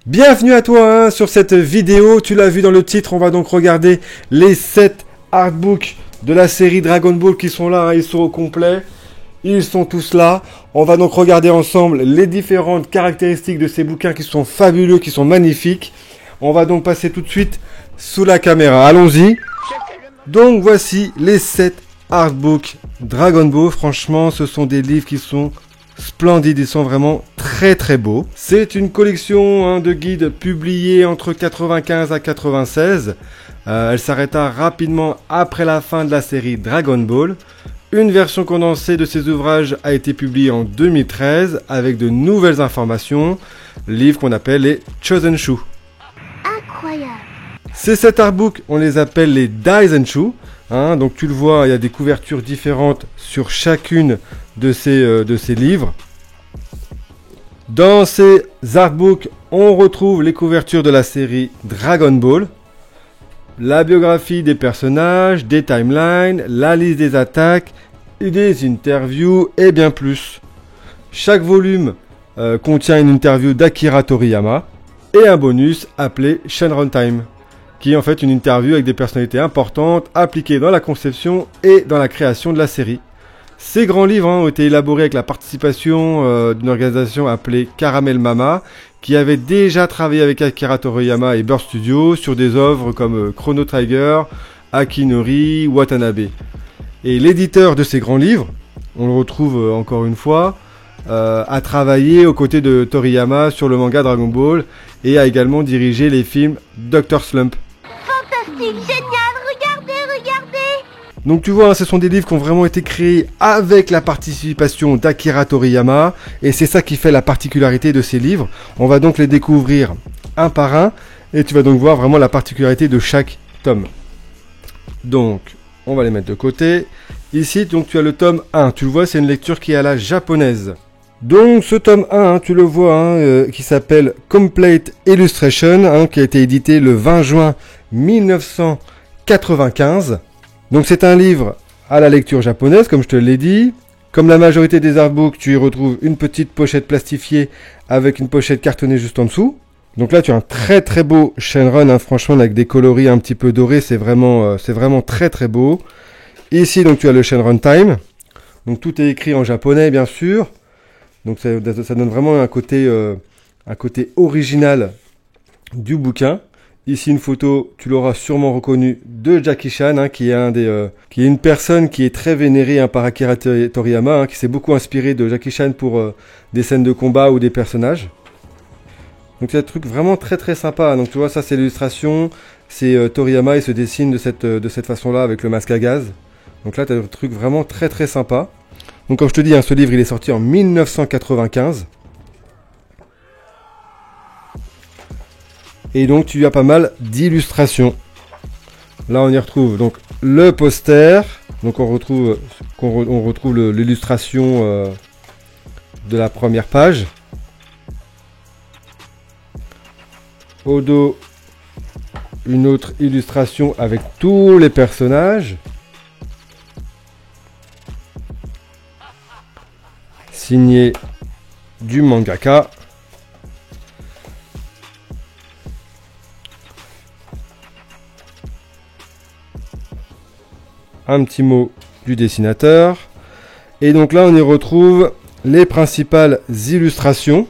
Bienvenue à toi sur cette vidéo, tu l'as vu dans le titre, on va donc regarder les 7 artbooks de la série Dragon Ball qui sont là, ils sont au complet, ils sont tous là. On va donc regarder ensemble les différentes caractéristiques de ces bouquins qui sont fabuleux, qui sont magnifiques. On va donc passer tout de suite sous la caméra, allons-y. Donc voici les 7 artbooks Dragon Ball, franchement ce sont des livres qui sont splendides, ils sont vraiment très beaux. C'est une collection de guides publiés entre 95 à 96. Elle s'arrêta rapidement après la fin de la série Dragon Ball. Une version condensée de ces ouvrages a été publiée en 2013 avec de nouvelles informations, livres qu'on appelle les Chosenshu. Incroyable. Ces 7 artbooks, on les appelle les Daizenshu. Donc tu le vois, il y a des couvertures différentes sur chacune de ces livres. Dans ces artbooks, on retrouve les couvertures de la série Dragon Ball, la biographie des personnages, des timelines, la liste des attaques, des interviews et bien plus. Chaque volume contient une interview d'Akira Toriyama et un bonus appelé Shenron Time, qui est en fait une interview avec des personnalités importantes appliquées dans la conception et dans la création de la série. Ces grands livres ont été élaborés avec la participation d'une organisation appelée Caramel Mama, qui avait déjà travaillé avec Akira Toriyama et Bird Studio sur des œuvres comme Chrono Trigger, Akinori, Watanabe. Et l'éditeur de ces grands livres, on le retrouve encore une fois, a travaillé aux côtés de Toriyama sur le manga Dragon Ball et a également dirigé les films Dr. Slump. Fantastique, génial, regardez. Donc tu vois, ce sont des livres qui ont vraiment été créés avec la participation d'Akira Toriyama et c'est ça qui fait la particularité de ces livres. On va donc les découvrir un par un et tu vas donc voir vraiment la particularité de chaque tome. Donc, on va les mettre de côté. Ici, donc tu as le tome 1. Tu le vois, c'est une lecture qui est à la japonaise. Donc ce tome 1, tu le vois, qui s'appelle Complete Illustration, qui a été édité le 20 juin 1995. Donc c'est un livre à la lecture japonaise, comme je te l'ai dit. Comme la majorité des artbooks, tu y retrouves une petite pochette plastifiée avec une pochette cartonnée juste en dessous. Donc là, tu as un très beau Shenron, franchement, avec des coloris un petit peu dorés, c'est vraiment très beau. Ici, donc tu as le Shenron Time. Donc tout est écrit en japonais, bien sûr. Donc ça donne vraiment un côté original du bouquin. Ici une photo, tu l'auras sûrement reconnu, de Jackie Chan, qui est une personne qui est très vénérée par Akira Toriyama, qui s'est beaucoup inspiré de Jackie Chan pour des scènes de combat ou des personnages. Donc c'est un truc vraiment très sympa. Donc tu vois, ça c'est l'illustration, c'est Toriyama, il se dessine de cette façon-là avec le masque à gaz. Donc là tu as un truc vraiment très sympa. Donc comme je te dis, ce livre il est sorti en 1995. Et donc tu as pas mal d'illustrations. Là on y retrouve donc le poster. Donc on retrouve l'illustration de la première page. Au dos, une autre illustration avec tous les personnages. Signé du mangaka. Un petit mot du dessinateur. Et donc là, on y retrouve les principales illustrations.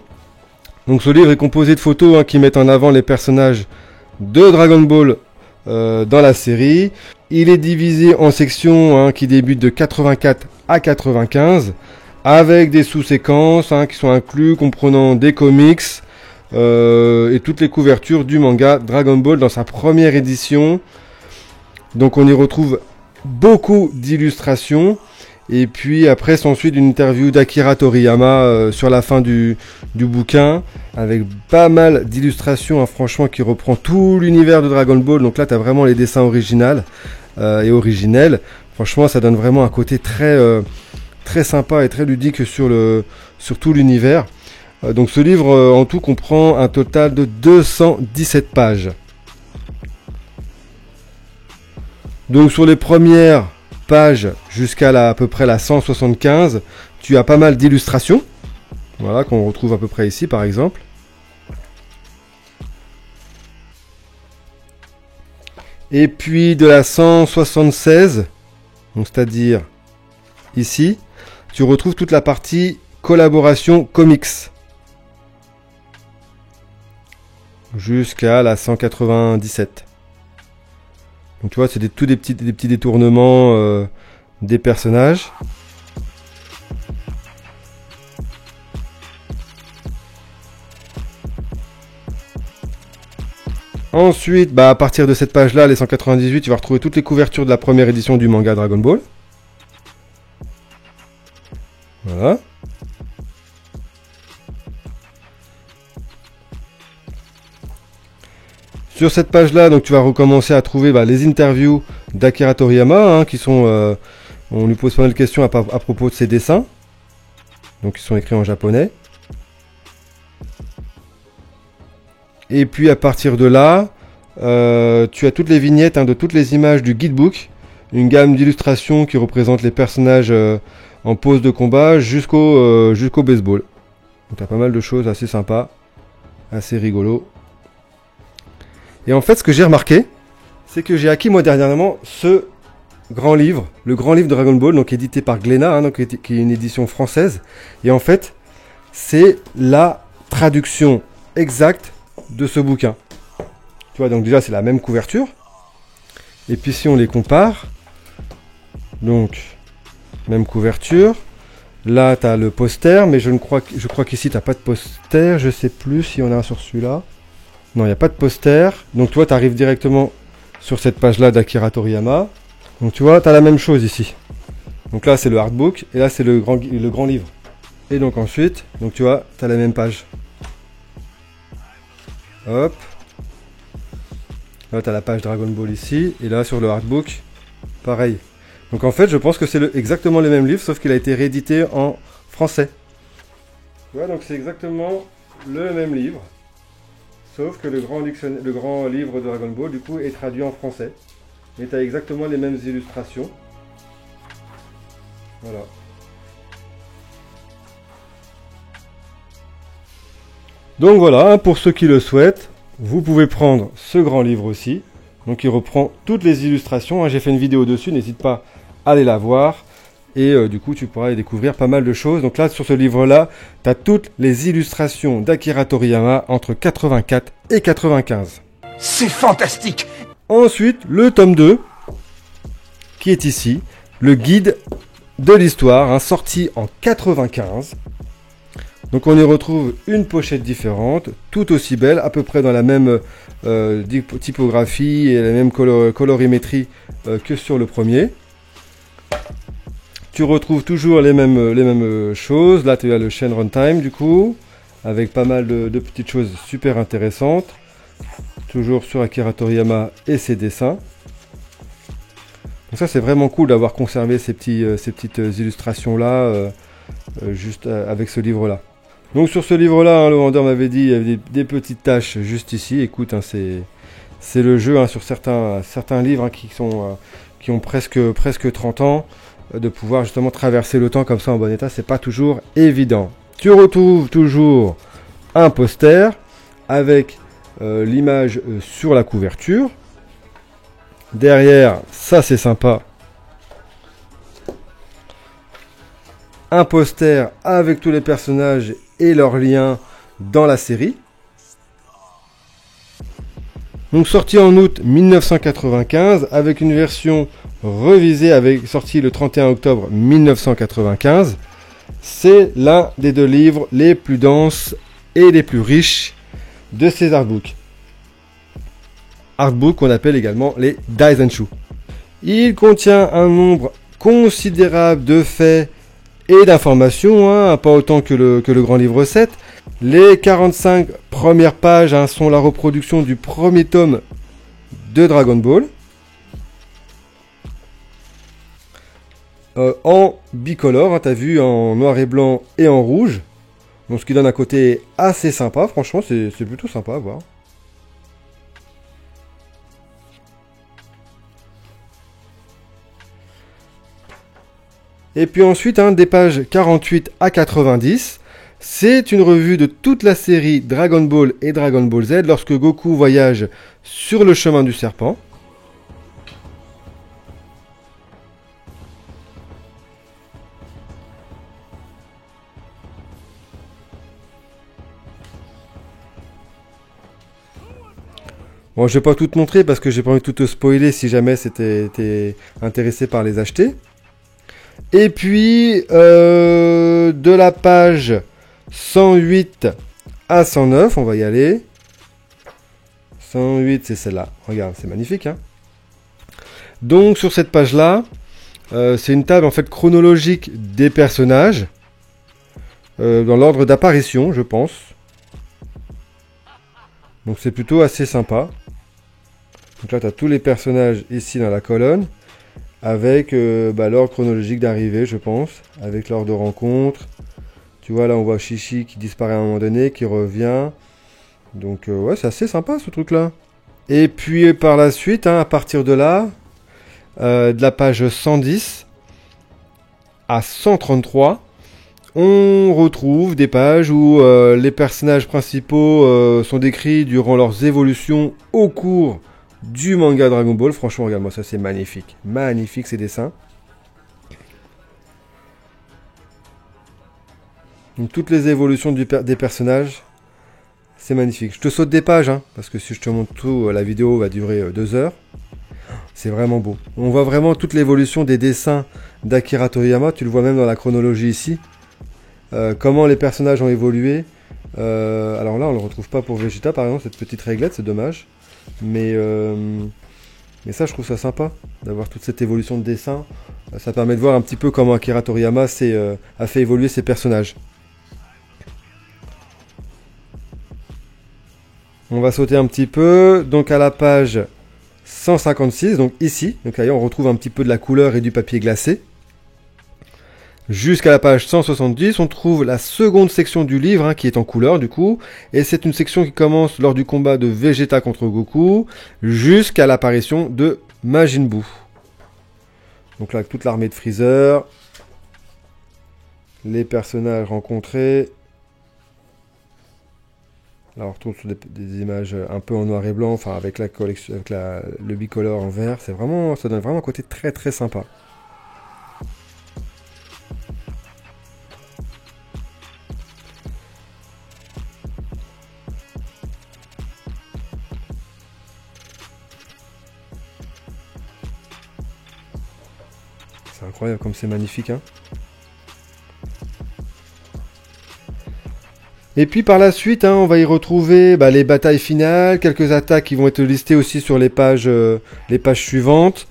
Donc ce livre est composé de photos qui mettent en avant les personnages de Dragon Ball dans la série. Il est divisé en sections qui débutent de 84 à 95, avec des sous-séquences qui sont inclus, comprenant des comics et toutes les couvertures du manga Dragon Ball dans sa première édition. Donc on y retrouve beaucoup d'illustrations et puis après s'ensuit une interview d'Akira Toriyama sur la fin du bouquin avec pas mal d'illustrations franchement qui reprend tout l'univers de Dragon Ball. Donc là tu as vraiment les dessins originaux et originels. Franchement ça donne vraiment un côté très sympa et très ludique sur tout l'univers. Donc ce livre en tout comprend un total de 217 pages. Donc sur les premières pages jusqu'à à peu près la 175, tu as pas mal d'illustrations. Voilà, qu'on retrouve à peu près ici par exemple. Et puis de la 176, donc c'est-à-dire ici, tu retrouves toute la partie collaboration comics. Jusqu'à la 197. Donc tu vois, c'est des petits détournements des personnages. Ensuite, à partir de cette page-là, les 198, tu vas retrouver toutes les couvertures de la première édition du manga Dragon Ball. Voilà. Sur cette page-là, donc tu vas recommencer à trouver les interviews d'Akira Toriyama, qui sont... on lui pose pas mal de questions à propos de ses dessins. Donc ils sont écrits en japonais. Et puis à partir de là, tu as toutes les vignettes de toutes les images du guidebook. Une gamme d'illustrations qui représente les personnages en pose de combat jusqu'au baseball. Donc tu as pas mal de choses assez sympas, assez rigolo. Et en fait, ce que j'ai remarqué, c'est que j'ai acquis moi dernièrement ce grand livre, le grand livre de Dragon Ball, donc édité par Glénat, donc, qui est une édition française. Et en fait, c'est la traduction exacte de ce bouquin. Tu vois, donc déjà c'est la même couverture. Et puis si on les compare, donc même couverture. Là, tu as le poster, mais je crois qu'ici tu n'as pas de poster. Je sais plus si on a un sur celui-là. Non, il n'y a pas de poster. Donc, toi, tu arrives directement sur cette page-là d'Akira Toriyama. Donc, tu vois, tu as la même chose ici. Donc là, c'est le hardbook. Et là, c'est le grand livre. Et donc, ensuite, donc tu vois, tu as la même page. Hop. Là, tu as la page Dragon Ball ici. Et là, sur le hardbook, pareil. Donc, en fait, je pense que c'est exactement le même livre, sauf qu'il a été réédité en français. Tu vois, donc c'est exactement le même livre. Sauf que le grand livre de Dragon Ball, du coup, est traduit en français. Et tu as exactement les mêmes illustrations. Voilà. Donc voilà, pour ceux qui le souhaitent, vous pouvez prendre ce grand livre aussi. Donc il reprend toutes les illustrations. J'ai fait une vidéo dessus, n'hésite pas à aller la voir. Et du coup, tu pourras y découvrir pas mal de choses. Donc là, sur ce livre-là, tu as toutes les illustrations d'Akira Toriyama entre 84 et 95. C'est fantastique! Ensuite, le tome 2, qui est ici, le guide de l'histoire, sorti en 95. Donc on y retrouve une pochette différente, tout aussi belle, à peu près dans la même typographie et la même colorimétrie que sur le premier. Tu retrouves toujours les mêmes choses. Là, tu as le chain runtime du coup, avec pas mal de petites choses super intéressantes. Toujours sur Akira Toriyama et ses dessins. Donc ça, c'est vraiment cool d'avoir conservé ces petites illustrations-là, juste avec ce livre-là. Donc sur ce livre-là, le vendeur m'avait dit il y avait des petites taches juste ici. Écoute, c'est le jeu sur certains livres qui ont presque 30 ans. De pouvoir justement traverser le temps comme ça en bon état, c'est pas toujours évident. Tu retrouves toujours un poster avec l'image sur la couverture. Derrière, ça c'est sympa. Un poster avec tous les personnages et leurs liens dans la série. Donc sorti en août 1995 avec une version revisée sortie le 31 octobre 1995. C'est l'un des deux livres les plus denses et les plus riches de ces artbooks. Artbooks qu'on appelle également les Daizenshu. Il contient un nombre considérable de faits et d'informations, pas autant que le grand livre 7. Les 45 premières pages sont la reproduction du premier tome de Dragon Ball. En bicolore, t'as vu, en noir et blanc et en rouge. Donc ce qui donne un côté assez sympa, franchement c'est plutôt sympa à voir. Et puis ensuite, des pages 48 à 90, c'est une revue de toute la série Dragon Ball et Dragon Ball Z lorsque Goku voyage sur le chemin du serpent. Bon, je vais pas tout te montrer parce que j'ai pas envie de tout te spoiler si jamais t'es intéressé par les acheter. Et puis, de la page 108 à 109, on va y aller. 108, c'est celle-là. Regarde, c'est magnifique, hein. Donc, sur cette page-là, c'est une table en fait chronologique des personnages. Dans l'ordre d'apparition, je pense. Donc, c'est plutôt assez sympa. Donc là, tu as tous les personnages ici dans la colonne. Avec l'ordre chronologique d'arrivée, je pense. Avec l'ordre de rencontre. Tu vois, là, on voit Chichi qui disparaît à un moment donné, qui revient. Donc, ouais, c'est assez sympa, ce truc-là. Et puis, par la suite, hein, à partir de là, de la page 110 à 133, on retrouve des pages où les personnages principaux sont décrits durant leurs évolutions au cours du manga Dragon Ball. Franchement, regarde-moi ça, c'est magnifique. Magnifique ces dessins. Donc, toutes les évolutions des personnages, c'est magnifique. Je te saute des pages, hein, parce que si je te montre tout, la vidéo va durer 2 heures. C'est vraiment beau. On voit vraiment toute l'évolution des dessins d'Akira Toriyama. Tu le vois même dans la chronologie ici. Comment les personnages ont évolué. Alors là, on ne le retrouve pas pour Vegeta, par exemple, cette petite réglette, c'est dommage. Mais ça, je trouve ça sympa, d'avoir toute cette évolution de dessin. Ça permet de voir un petit peu comment Akira Toriyama a fait évoluer ses personnages. On va sauter un petit peu. Donc à la page 156, donc ici. Donc là, on retrouve un petit peu de la couleur et du papier glacé. Jusqu'à la page 170, on trouve la seconde section du livre, hein, qui est en couleur du coup. Et c'est une section qui commence lors du combat de Vegeta contre Goku, jusqu'à l'apparition de Majin Buu. Donc là, avec toute l'armée de Freezer, les personnages rencontrés. Là, on retrouve des images un peu en noir et blanc, enfin avec la collection, avec le bicolore en vert. C'est vraiment, ça donne vraiment un côté très très sympa. C'est incroyable comme c'est magnifique, hein. Et puis par la suite, hein, on va y retrouver les batailles finales, quelques attaques qui vont être listées aussi sur les pages suivantes.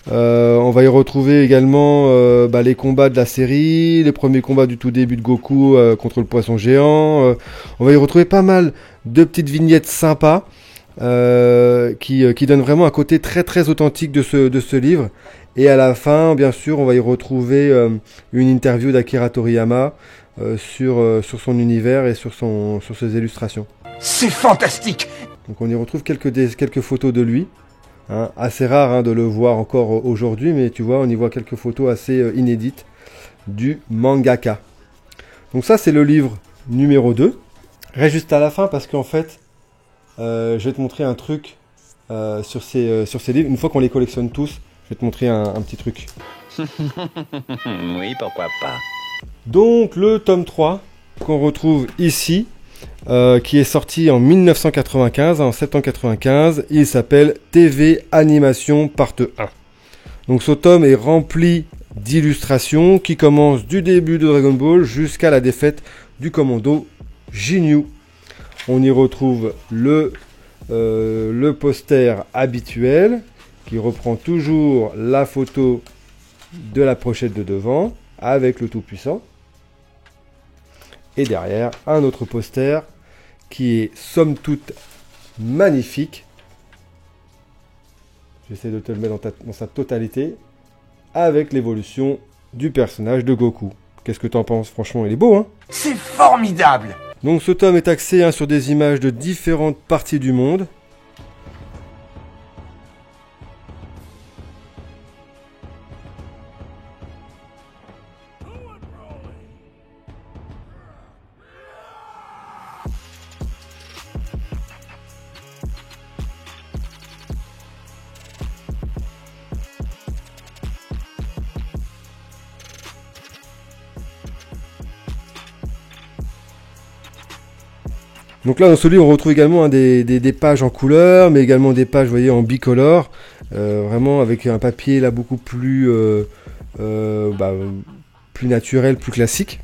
On va y retrouver également les combats de la série, les premiers combats du tout début de Goku contre le poisson géant. On va y retrouver pas mal de petites vignettes sympas qui donnent vraiment un côté très très authentique de ce livre. Et à la fin, bien sûr, on va y retrouver une interview d'Akira Toriyama sur son univers et sur ses illustrations. C'est fantastique! Donc on y retrouve quelques photos de lui. Hein, assez rare, hein, de le voir encore aujourd'hui, mais tu vois, on y voit quelques photos assez inédites du mangaka. Donc ça, c'est le livre numéro 2. Reste juste à la fin parce qu'en fait, je vais te montrer un truc sur ces livres. Une fois qu'on les collectionne tous, je vais te montrer un petit truc. Oui, pourquoi pas. Donc le tome 3 qu'on retrouve ici, qui est sorti en 1995, en septembre 95, il s'appelle TV Animation Part 1. Donc ce tome est rempli d'illustrations qui commencent du début de Dragon Ball jusqu'à la défaite du commando Ginyu. On y retrouve le poster habituel qui reprend toujours la photo de la pochette de devant avec le Tout-Puissant. Et derrière, un autre poster qui est somme toute magnifique. J'essaie de te le mettre dans sa totalité. Avec l'évolution du personnage de Goku. Qu'est-ce que t'en penses? Franchement, il est beau, hein? C'est formidable! Donc ce tome est axé, hein, sur des images de différentes parties du monde. Donc là, dans ce livre, on retrouve également hein, des pages en couleur, mais également des pages, vous voyez, en bicolore, vraiment avec un papier là beaucoup plus, plus naturel, plus classique.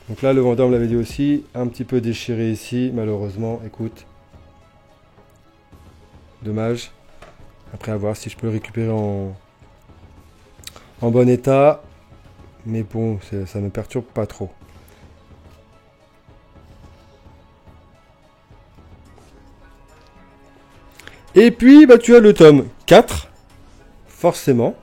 Donc là, le vendeur me l'avait dit aussi, un petit peu déchiré ici, malheureusement, écoute. Dommage. Après, à voir si je peux le récupérer en bon état. Mais bon, ça ne me perturbe pas trop. Et puis, bah, tu as le tome 4, forcément.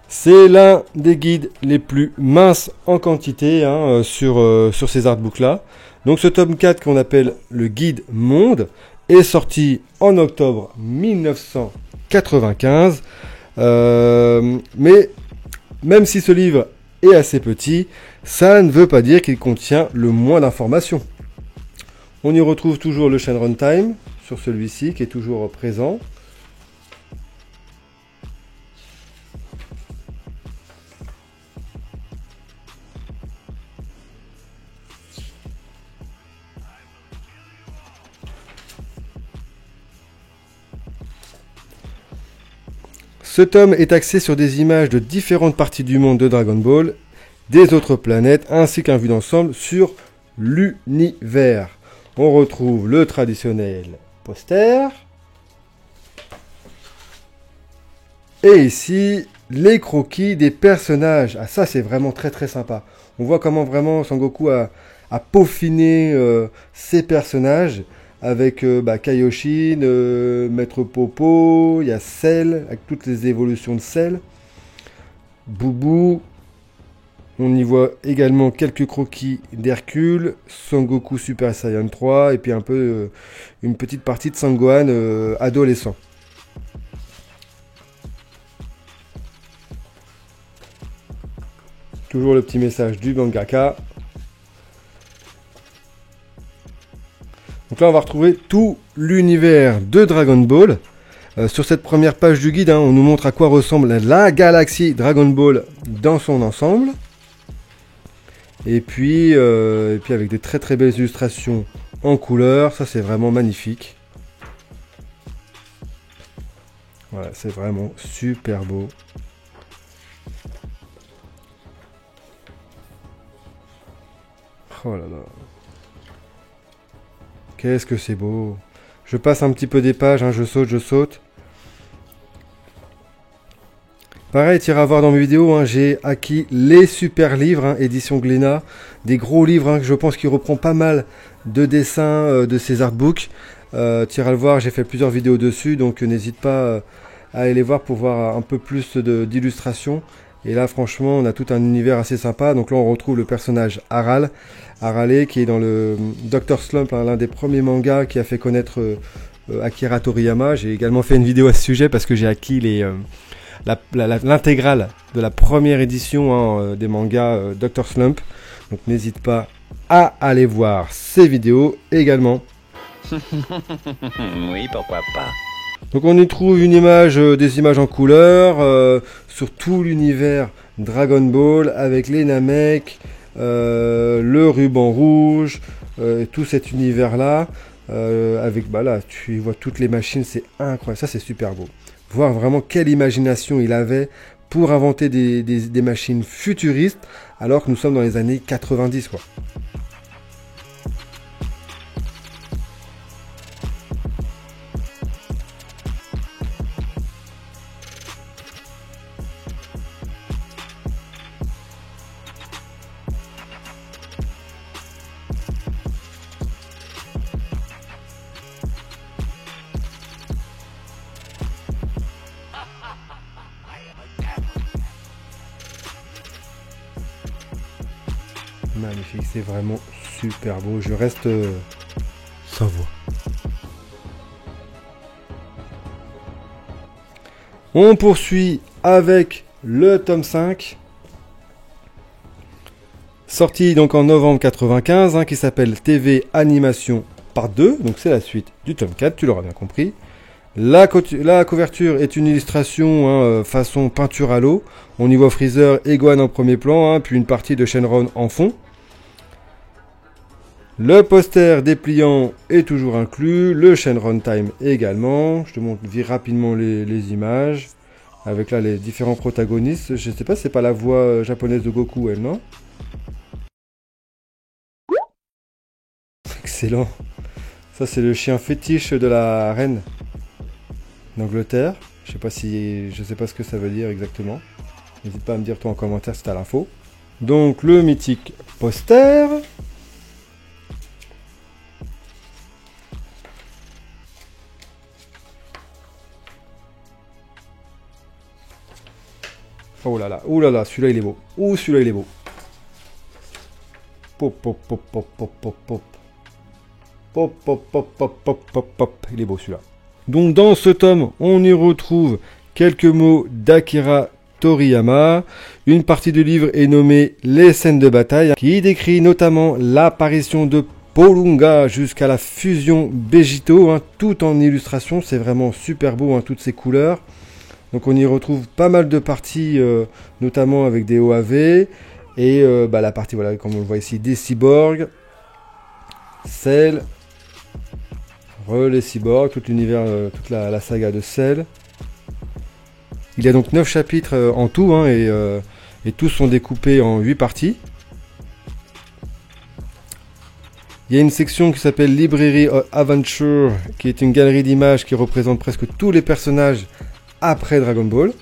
C'est l'un des guides les plus minces en quantité hein, sur ces artbooks-là. Donc ce tome 4 qu'on appelle le guide monde est sorti en octobre 1995. Mais même si ce livre est assez petit, ça ne veut pas dire qu'il contient le moins d'informations. On y retrouve toujours le chain runtime sur celui-ci qui est toujours présent. Ce tome est axé sur des images de différentes parties du monde de Dragon Ball, des autres planètes, ainsi qu'un vue d'ensemble sur l'univers. On retrouve le traditionnel poster. Et ici, les croquis des personnages. Ah ça c'est vraiment très très sympa. On voit comment vraiment Sangoku a peaufiné ses personnages. Avec Kaioshin, Maître Popo, il y a Cell, avec toutes les évolutions de Cell. Boubou. On y voit également quelques croquis d'Hercule, Sangoku Super Saiyan 3, et puis un peu une petite partie de Sangohan adolescent. Toujours le petit message du mangaka. Donc là, on va retrouver tout l'univers de Dragon Ball. Sur cette première page du guide, hein, on nous montre à quoi ressemble la galaxie Dragon Ball dans son ensemble. Et puis avec des très très belles illustrations en couleur. Ça, c'est vraiment magnifique. Voilà, c'est vraiment super beau. Oh là là. Qu'est-ce que c'est beau. Je passe un petit peu des pages, hein, je saute. Pareil, tu iras voir dans mes vidéos, hein, j'ai acquis les super livres, hein, édition Glénat. Des gros livres, hein, que je pense qu'il reprend pas mal de dessins de ces artbooks. Tu iras le voir, j'ai fait plusieurs vidéos dessus, donc n'hésite pas à aller les voir pour voir un peu plus d'illustrations. Et là, franchement, on a tout un univers assez sympa. Donc là, on retrouve le personnage Arale, qui est dans le Dr. Slump, hein, l'un des premiers mangas qui a fait connaître Akira Toriyama. J'ai également fait une vidéo à ce sujet parce que j'ai acquis l'intégrale de la première édition hein, des mangas Dr. Slump. Donc n'hésite pas à aller voir ces vidéos également. Oui, pourquoi pas. Donc on y trouve une image, des images en couleur sur tout l'univers Dragon Ball avec les Namek, le ruban rouge, tout cet univers là avec là tu vois toutes les machines, c'est incroyable, ça c'est super beau. Voir vraiment quelle imagination il avait pour inventer des machines futuristes alors que nous sommes dans les années 90 quoi. Magnifique, c'est vraiment super beau. Je reste sans voix. On poursuit avec le tome 5. Sorti donc en novembre 95, hein, qui s'appelle TV Animation Part 2. Donc c'est la suite du tome 4, tu l'auras bien compris. La couverture est une illustration hein, façon peinture à l'eau. On y voit Freezer et Gohan en premier plan, hein, puis une partie de Shenron en fond. Le poster dépliant est toujours inclus, le Shenron Time également. Je te montre rapidement les images, avec là les différents protagonistes. Je sais pas si c'est pas la voix japonaise de Goku, elle, non? Excellent. Ça c'est le chien fétiche de la reine d'Angleterre. Je sais pas ce que ça veut dire exactement. N'hésite pas à me dire toi en commentaire si t'as l'info. Donc le mythique poster. Oh là là, celui-là il est beau. Ouh, celui-là il est beau. Pop, pop, pop, pop, pop, pop, pop. Pop, pop, pop, pop, pop, pop, pop. Il est beau celui-là. Donc dans ce tome, on y retrouve quelques mots d'Akira Toriyama. Une partie du livre est nommée Les scènes de bataille, qui décrit notamment l'apparition de Polunga jusqu'à la fusion Begito, hein, tout en illustration. C'est vraiment super beau, hein, toutes ces couleurs. Donc on y retrouve pas mal de parties, notamment avec des OAV. Et la partie, voilà, comme on le voit ici, des cyborgs, Cell, les cyborgs, tout l'univers, toute la saga de Cell. Il y a donc 9 chapitres en tout, hein, et tous sont découpés en 8 parties. Il y a une section qui s'appelle Library Adventure, qui est une galerie d'images qui représente presque tous les personnages après Dragon Ball,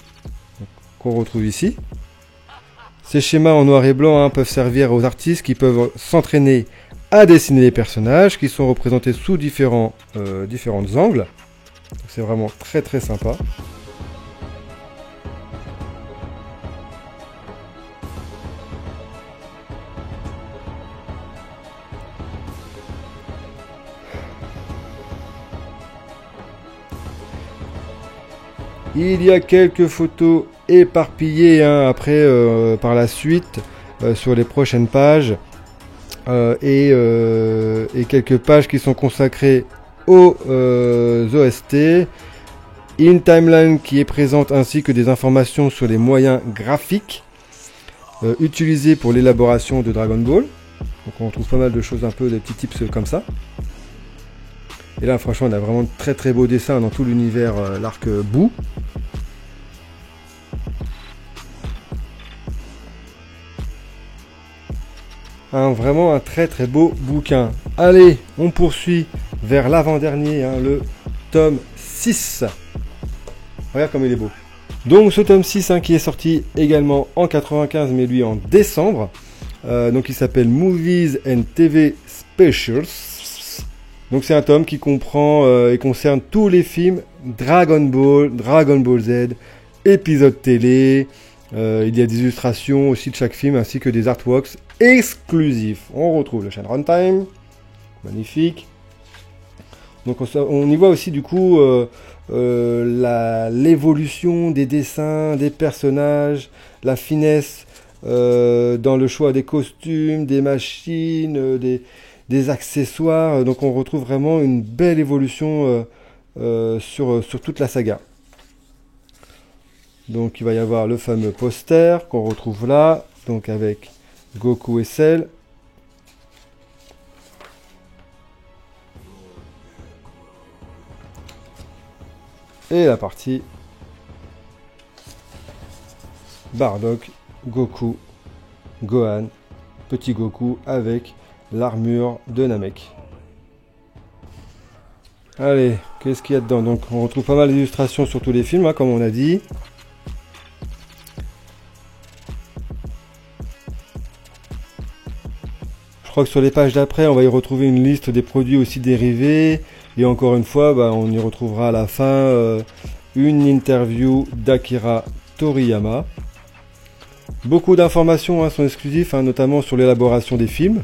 qu'on retrouve ici. Ces schémas en noir et blanc hein, peuvent servir aux artistes qui peuvent s'entraîner à dessiner les personnages qui sont représentés sous différents angles. C'est vraiment très très sympa. Il y a quelques photos éparpillées hein, après par la suite sur les prochaines pages et quelques pages qui sont consacrées aux OST. Une timeline qui est présente ainsi que des informations sur les moyens graphiques utilisés pour l'élaboration de Dragon Ball. Donc on trouve pas mal de choses, un peu des petits tips comme ça. Et là franchement on a vraiment de très très beaux dessins dans tout l'univers, l'arc Boo. Vraiment un très très beau bouquin. Allez, on poursuit vers l'avant-dernier, hein, le tome 6. Regarde comme il est beau. Donc ce tome 6 hein, qui est sorti également en 95 mais lui en décembre. Donc il s'appelle Movies and TV Specials. Donc c'est un tome qui comprend et concerne tous les films Dragon Ball, Dragon Ball Z, épisodes télé. Il y a des illustrations aussi de chaque film ainsi que des artworks exclusifs. On retrouve le Shenron Time, magnifique. Donc on y voit aussi du coup l'évolution des dessins, des personnages, la finesse dans le choix des costumes, des machines, des accessoires. Donc on retrouve vraiment une belle évolution sur toute la saga. Donc il va y avoir le fameux poster qu'on retrouve là, donc avec Goku et Cell. Et la partie Bardock, Goku, Gohan, petit Goku avec l'armure de Namek. Allez, qu'est-ce qu'il y a dedans? Donc on retrouve pas mal d'illustrations sur tous les films, hein, comme on a dit. Je crois que sur les pages d'après, on va y retrouver une liste des produits aussi dérivés. Et encore une fois, on y retrouvera à la fin une interview d'Akira Toriyama. Beaucoup d'informations sont exclusives, notamment sur l'élaboration des films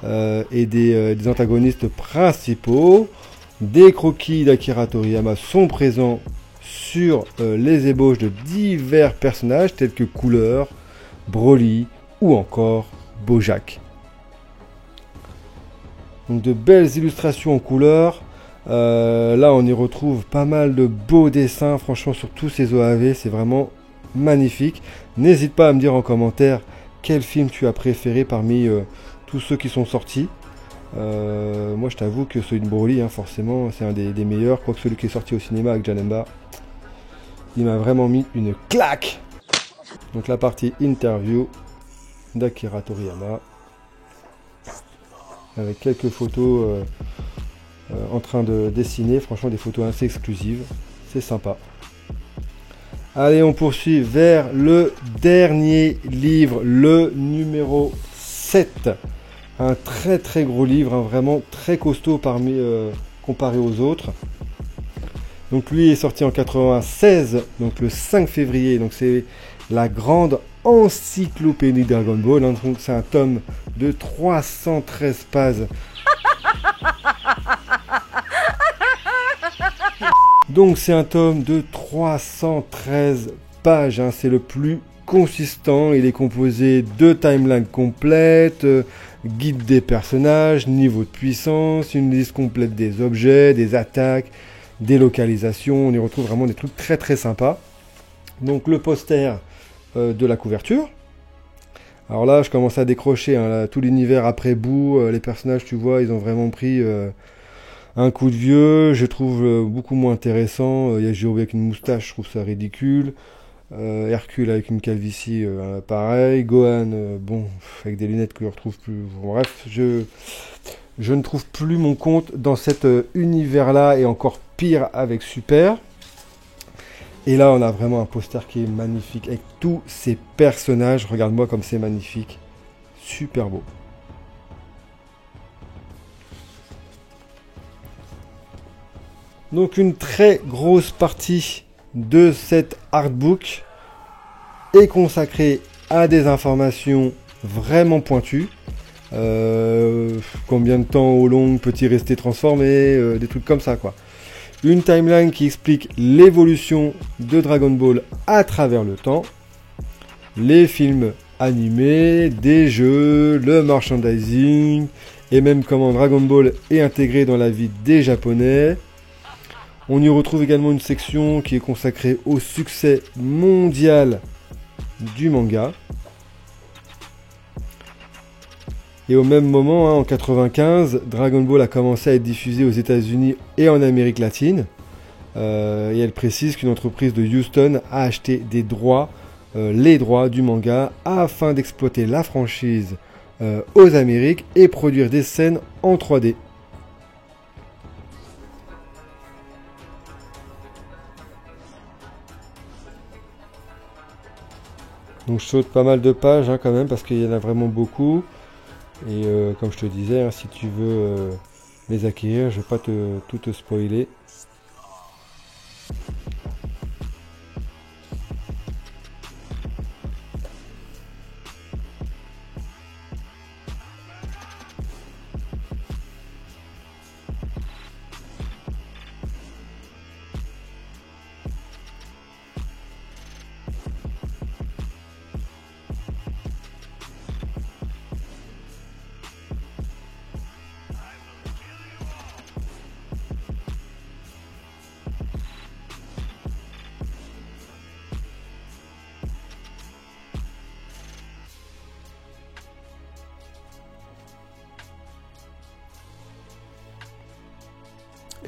et des antagonistes principaux. Des croquis d'Akira Toriyama sont présents sur les ébauches de divers personnages tels que Cooler, Broly ou encore Bojack. Donc de belles illustrations en couleur Là, on y retrouve pas mal de beaux dessins, franchement, sur tous ces OAV, c'est vraiment magnifique. N'hésite pas à me dire en commentaire quel film tu as préféré parmi tous ceux qui sont sortis. Moi, je t'avoue que celui de Broly, hein, forcément, c'est un des meilleurs. Quoique celui qui est sorti au cinéma avec Janemba, il m'a vraiment mis une claque. Donc la partie interview d'Akira Toriyama, avec quelques photos en train de dessiner, franchement des photos assez exclusives, c'est sympa. Allez, on poursuit vers le dernier livre, le numéro 7. Un très très gros livre, hein, vraiment très costaud comparé aux autres. Donc lui est sorti en 96, donc le 5 février, donc c'est la grande encyclopédie Dragon Ball, hein, donc c'est un tome de 313 pages. Donc c'est un tome de 313 pages, hein, c'est le plus consistant, il est composé de timelines complètes, guide des personnages, niveau de puissance, une liste complète des objets, des attaques, des localisations, on y retrouve vraiment des trucs très très sympas. Donc le poster de la couverture. Alors là je commence à décrocher, hein, là, tout l'univers après bout, les personnages tu vois ils ont vraiment pris un coup de vieux, je trouve beaucoup moins intéressant. Yajiro avec une moustache, je trouve ça ridicule. Hercule avec une calvitie, pareil. Gohan, bon, avec des lunettes que je retrouve plus. Bon, bref, je ne trouve plus mon compte dans cet univers-là, et encore pire avec Super. Et là, on a vraiment un poster qui est magnifique, avec tous ces personnages. Regarde-moi comme c'est magnifique. Super beau. Donc une très grosse partie de cet artbook est consacrée à des informations vraiment pointues. Combien de temps au long peut-il rester transformé, des trucs comme ça quoi. Une timeline qui explique l'évolution de Dragon Ball à travers le temps, les films animés, des jeux, le merchandising, et même comment Dragon Ball est intégré dans la vie des Japonais. On y retrouve également une section qui est consacrée au succès mondial du manga. Et au même moment, hein, en 95, Dragon Ball a commencé à être diffusé aux États-Unis et en Amérique latine. Et elle précise qu'une entreprise de Houston a acheté les droits du manga afin d'exploiter la franchise aux Amériques et produire des scènes en 3D. Donc je saute pas mal de pages hein, quand même parce qu'il y en a vraiment beaucoup. Et comme je te disais, hein, si tu veux les acquérir, je vais pas tout te spoiler.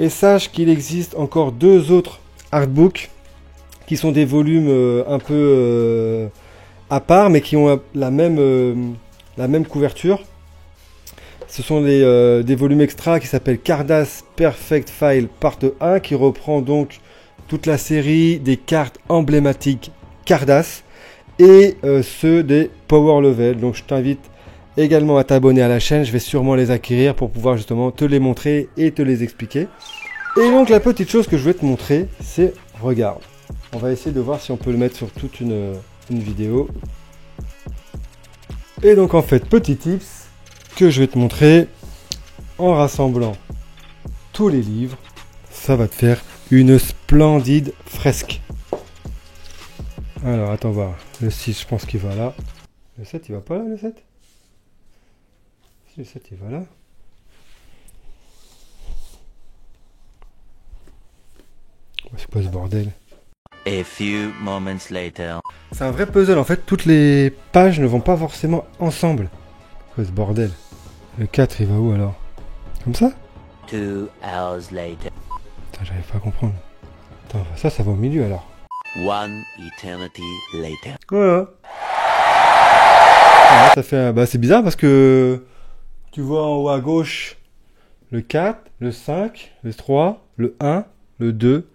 Et sache qu'il existe encore deux autres artbooks qui sont des volumes un peu à part, mais qui ont la même couverture. Ce sont des volumes extra qui s'appellent Cardass Perfect File Part 1, qui reprend donc toute la série des cartes emblématiques Cardass et ceux des Power Level. Donc je t'invite également à t'abonner à la chaîne, je vais sûrement les acquérir pour pouvoir justement te les montrer et te les expliquer. Et donc la petite chose que je vais te montrer, c'est, regarde, on va essayer de voir si on peut le mettre sur toute une vidéo. Et donc en fait, petit tips que je vais te montrer, en rassemblant tous les livres, ça va te faire une splendide fresque. Alors attends voir, le 6 je pense qu'il va là. Le 7 il va pas là, le 7 ? Le 7 il va là. C'est quoi ce bordel? A few moments later. C'est un vrai puzzle, en fait, toutes les pages ne vont pas forcément ensemble. C'est quoi ce bordel? Le 4, il va où alors? Comme ça? 2 hours later. Putain, j'arrive pas à comprendre. Attends, ça va au milieu alors. 1 eternity later. Voilà. Ouais, ça fait... Bah, c'est bizarre parce que... Tu vois en haut à gauche le 4, le 5, le 3, le 1, le 2,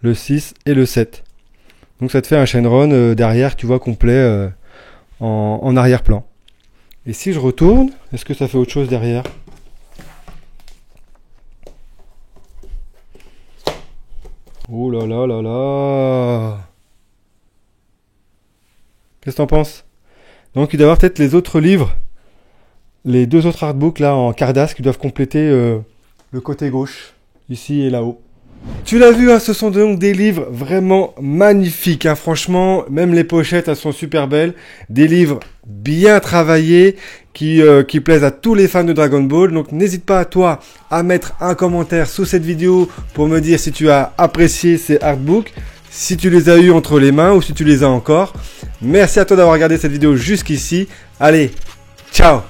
le 6 et le 7. Donc ça te fait un Shenron derrière, tu vois, complet en arrière-plan. Et si je retourne, est-ce que ça fait autre chose derrière? Oh là là là là! Qu'est-ce que t'en penses? Donc il doit y avoir peut-être les autres livres, les 2 autres artbooks là en Cardass qui doivent compléter le côté gauche, ici et là-haut. Tu l'as vu, hein, ce sont donc des livres vraiment magnifiques, hein, franchement, même les pochettes, elles sont super belles. Des livres bien travaillés qui plaisent à tous les fans de Dragon Ball. Donc n'hésite pas, toi, à mettre un commentaire sous cette vidéo pour me dire si tu as apprécié ces artbooks, si tu les as eu entre les mains ou si tu les as encore. Merci à toi d'avoir regardé cette vidéo jusqu'ici. Allez, ciao!